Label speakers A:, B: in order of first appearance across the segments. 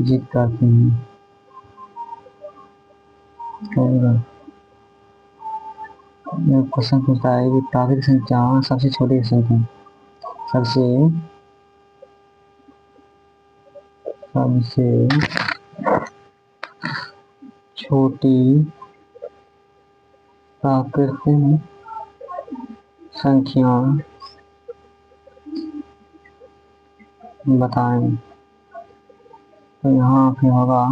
A: जीत करते हैं। और क्वेश्चन पूछता है कि प्राकृतिक संख्या सबसे छोटी संख्या, सबसे छोटी प्राकृतिक संख्या बताएं। तो यहाँ पे होगा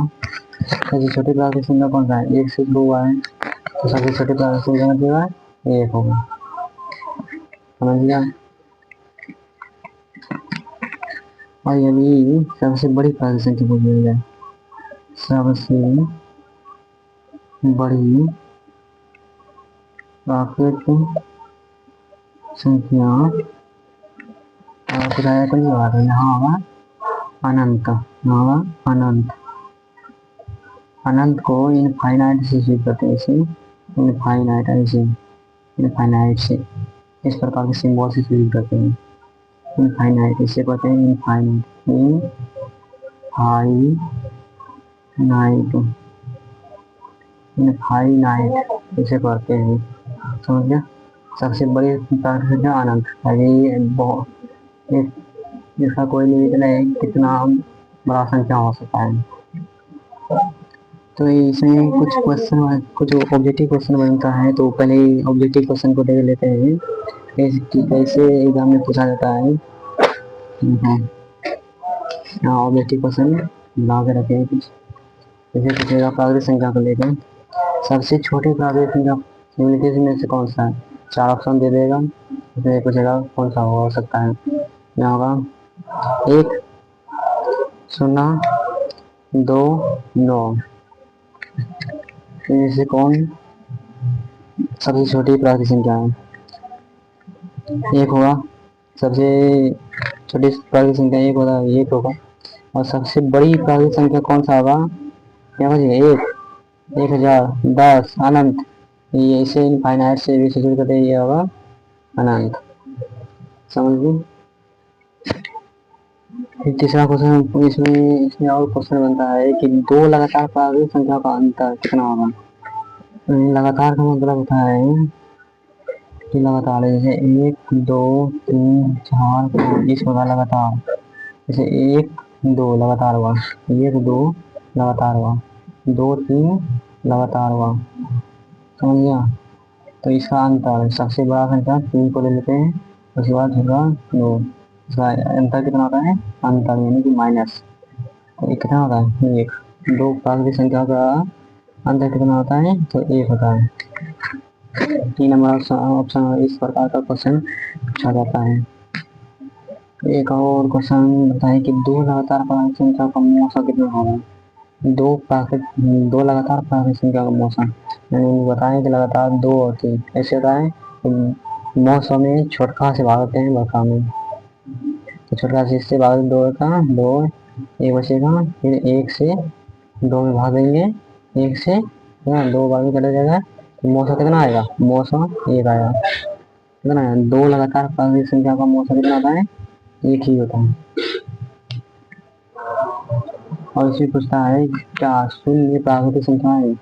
A: सबसे छोटी प्राकृतिक संख्या कौन सा है, 1 से शुरू हुआ है, तो सबसे छोटी प्राकृतिक संख्या मतलब 1 होगा, समझ लिया। और यदि सबसे बड़ी प्राकृतिक संख्या पूछ ली जाए, सबसे बड़ी प्राकृतिक संख्या बताया कोई बात है, यहाँ होगा अनंत, यहाँ होगा अनंत। अनंत को इनफाइनाइट से सूचित करते हैं, इसे इनफाइनाइट, ऐसे इनफाइनाइट से इस प्रकार के सिंबल से सूचित करते हैं। इनफाइनाइट इसे कहते हैं इनफाइनाइट, इनफाइनाइट इसे कहते हैं, समझ गया। सबसे बड़ी प्राकृतिक संख्या अनंत, इसका कोई लिमिट नहीं कितना बड़ा संख्या हो सकता है। तो इसमें कुछ क्वेश्चन, कुछ ऑब्जेक्टिव क्वेश्चन बनता है, तो पहले ऑब्जेक्टिव क्वेश्चन को देख लेते हैं कैसे एग्जाम में पूछा जाता है। यहाँ ऑब्जेक्टिव क्वेश्चन बना के रखे हैं कुछ, जैसे पूछेगा प्राकृतिक संख्या को लेकर, सबसे छोटी प्राकृतिक संख्या निम्नलिखित में से कौन सा है, 4 ऑप्शन दे देगा, उसमें पूछेगा कौन सा हो सकता है। यहाँ होगा 1, 0, 2, 9, इनमें से कौन सबसे छोटी प्राकृतिक संख्या है। 1 होगा, सबसे छोटी प्राकृतिक संख्या 1 होगा, 1 होगा। और सबसे बड़ी प्राकृतिक संख्या कौन सा होगा, क्या बचेगा 1, 1000, 10, अनंत, ये इसे इनफाइनाइट से भी सूचित करते हैं, ये होगा अनंत, समझ लो। फिर तीसरा क्वेश्चन, इसमें और क्वेश्चन बनता है कि 2 लगातार प्राकृतिक संख्या का अंतर कितना होगा। लगातार का मतलब होता है कि लगातार, जैसे 1, 2, 3, 4, 5 होगा लगातार, जैसे 1, 2 लगातार हुआ, 1, 2 लगातार हुआ, 2, 3 लगातार हुआ, समझ गया। तो इसका अंतर, सबसे बड़ा संख्या 3 को ले लेते हैं, उसके बाद होगा 2, इसका अंतर कितना होता है, अंतर यानी कि माइनस, तो ये कितना होता है 1। 2 प्राकृतिक संख्या का अंतर कितना होता है, तो 1 होता है। 3 नंबर ऑप्शन इस प्रकार का क्वेश्चन पूछा जाता है। एक और क्वेश्चन बताए कि 2 लगातार प्राकृतिक संख्या का मौसा कितना होगा। 2 लगातार प्राकृतिक संख्या का मौसा, यानी बताएं कि लगातार 2 होती है, ऐसे होता है मौसों में छोटका से भागते हैं बड़का में, तो छोटका से इससे भाग 2 का 2, 1 बचेगा, फिर 1 से 2 में भागेंगे, 1 से 2 बार में चला जाएगा, तो मौसा कितना आएगा, मौसा 1 आएगा, कितना है 2 लगातार प्राकृतिक संख्या का मौसा कितना होता है, 1 ही होता है। और इसी पूछता है क्या शून्य प्राकृतिक संख्या है,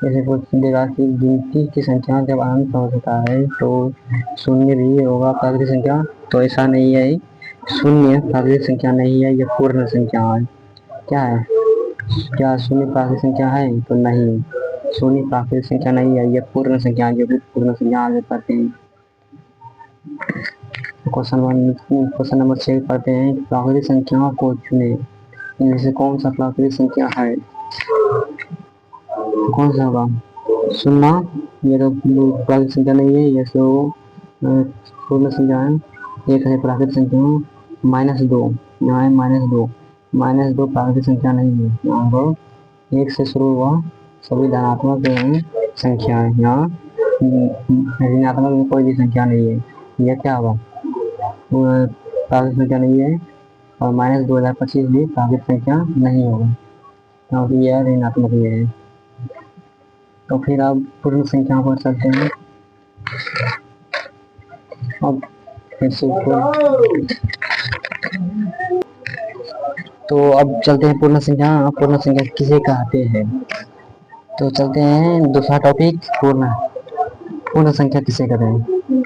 A: जैसे पूछ देगा कि गिनती की संख्या जब अनंत हो जाता है तो शून्य भी होगा प्राकृतिक संख्या, तो ऐसा नहीं है, शून्य प्राकृतिक संख्या नहीं है, यह पूर्ण संख्या है। क्या है, क्या शून्य प्राकृतिक संख्या है, तो नहीं, शून्य प्राकृतिक संख्या नहीं है, यह पूर्ण संख्या है, जो भी पूर्ण संख्या आगे पढ़ते हैं। क्वेश्चन नंबर 6 पढ़ते हैं, प्राकृतिक संख्याओं को चुने, इनमें से कौन सा प्राकृतिक संख्या है, कौन सा होगा, 0, ये तो प्राकृतिक संख्या नहीं है, ये तो पूर्ण संख्या है। एक है प्राकृतिक संख्या -2, यहाँ है -2, -2 प्राकृतिक संख्या नहीं है, यहाँ पर 1 से शुरू हुआ सभी धनात्मक संख्या है, यहाँ ऋणात्मक में कोई भी संख्या नहीं है, यह क्या होगा, प्राकृतिक संख्या नहीं है। और -2025 भी प्राकृतिक संख्या नहीं होगा, क्योंकि यह ऋणात्मक में है। तो फिर अब पूर्ण संख्या पर चलते हैं। अब फिर से तो अब चलते हैं पूर्ण संख्या। पूर्ण संख्या किसे कहते हैं? तो चलते हैं दूसरा टॉपिक, पूर्ण पूर्ण संख्या किसे कहते हैं?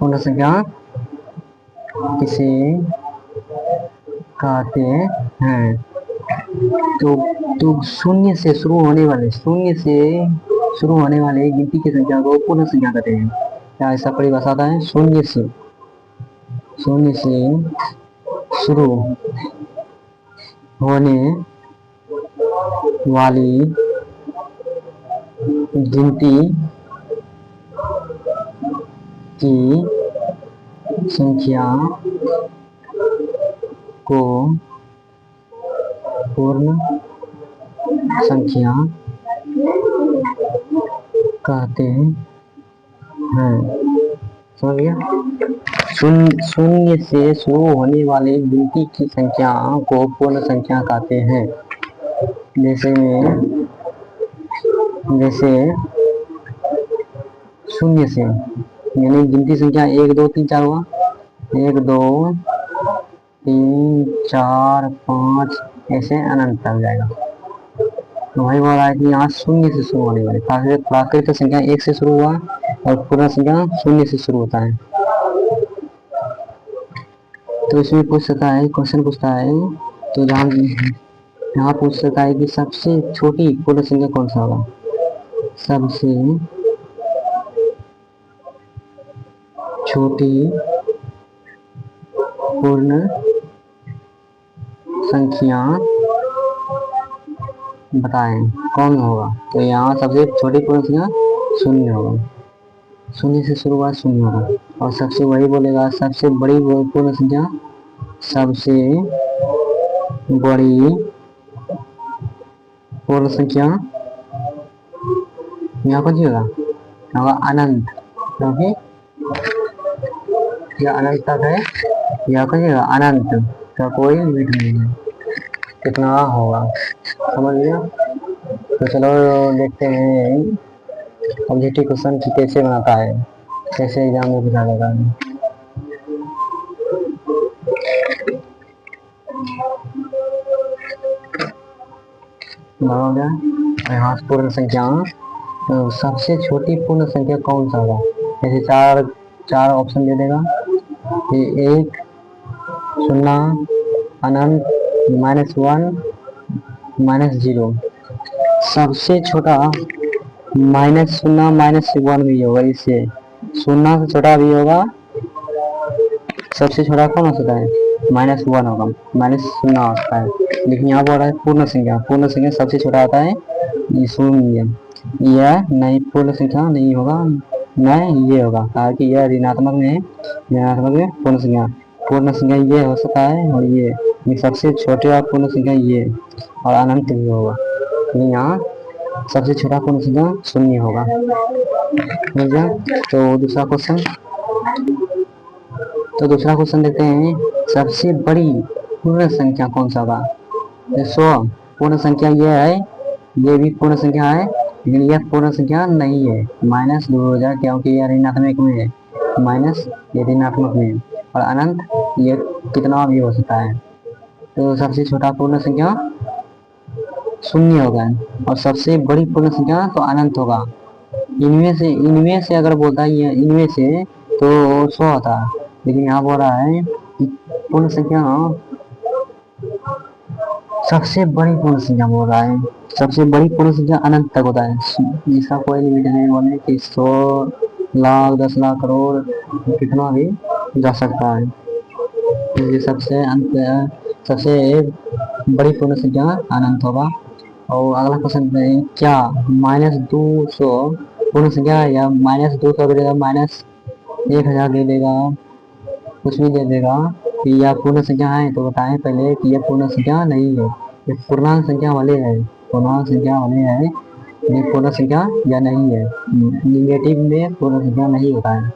A: पूर्ण संख्या किसे कहते हैं? तो शून्य से शुरू होने वाले गिनती की संख्या को पूर्ण संख्या कहते हैं। क्या ऐसा परिभाषा आता है? शून्य से शुरू होने वाली गिनती की संख्या को पूर्ण संख्या कहते हैं। समझ गया? शून्य से शुरू होने वाली गिनती की संख्या को पूर्ण संख्या कहते हैं। जैसे शून्य से यानी गिनती संख्या 1 2 3 4 हुआ, 1 2 3 4 5 ऐसे अनंत तक जाएगा। तो वही बोल रहा है कि यहाँ शून्य से शुरू होने वाली प्राकृतिक संख्या 1 से शुरू हुआ और पूर्ण संख्या शून्य से शुरू होता है। तो इसमें पूछ सकता है, क्वेश्चन पूछता है, तो यहाँ पूछ सकता है कि सबसे छोटी पूर्ण संख्या कौन सा होगा? सबसे छोटी पूर्ण संख्या बताएं कौन होगा? तो यहाँ सबसे छोटी पूर्ण संख्या शून्य होगा। शून्य से शुरू हुआ शून्य होगा। और सबसे वही बोलेगा सबसे बड़ी पूर्ण संख्या, सबसे बड़ी पूर्ण संख्या यहाँ कौन सी होगा? अनंत, क्योंकि यह अनंत तक है। यह कौन सी होगा? अनंत का कोई लिमिट नहीं है। कितना होगा? समझ लिया? तो चलो देखते हैं ऑब्जेक्टिव क्वेश्चन की कैसे बनाता है, कैसे एग्जाम में पूछा जाता है। यहाँ पूर्ण संख्या, तो सबसे छोटी पूर्ण संख्या कौन सा होगा? जैसे चार ऑप्शन दे देगा कि 1 0 अनंत -1 -0। सबसे छोटा -0 -1 भी होगा, इससे 0 से छोटा भी होगा। सबसे छोटा कौन हो सकता है? -1 होगा, -0 हो सकता है। लेकिन यहाँ बोल रहा है पूर्ण संख्या सबसे छोटा आता है ये शून्य। यह नहीं, पूर्ण संख्या नहीं होगा, नहीं ये होगा, ताकि यह ऋणात्मक में पूर्ण संख्या ये हो सकता है। और ये सबसे छोटे पूर्ण संख्या ये और अनंत भी होगा। तो यहाँ सबसे छोटा पूर्ण संख्या शून्य होगा। तो दूसरा क्वेश्चन देखते हैं, सबसे बड़ी पूर्ण संख्या कौन सा होगा? 100 पूर्ण संख्या ये है, ये भी पूर्ण संख्या है, लेकिन यह पूर्ण संख्या नहीं है। -2000 क्योंकि यह ऋणात्मक में है, ये ऋणात्मक में, और अनंत ये कितना भी हो सकता है। तो सबसे छोटा पूर्ण संख्या शून्य होगा और सबसे बड़ी पूर्ण संख्या तो अनंत होगा। इनमें से अगर बोलता है इनमें से तो 100 होता है, लेकिन यहाँ बोल रहा है कि पूर्ण संख्या सबसे बड़ी पूर्ण संख्या बोल रहा है। सबसे बड़ी पूर्ण संख्या अनंत तक होता है, जिसका कोई लिमिट नहीं। बोले कि 100 लाख 10 लाख करोड़ कितना भी जा सकता है। ये सबसे बड़ी पूर्ण संख्या अनंत होगा। और अगला क्वेश्चन है, क्या -200 पूर्ण संख्या है? या -200 दे देगा, -1000 दे देगा, कुछ भी दे देगा कि यह पूर्ण संख्या है? तो बताएं पहले कि यह पूर्ण संख्या नहीं है, ये पूर्णांक संख्या वाले है, ये पूर्ण संख्या या नहीं है। निगेटिव में पूर्ण संख्या नहीं होता है।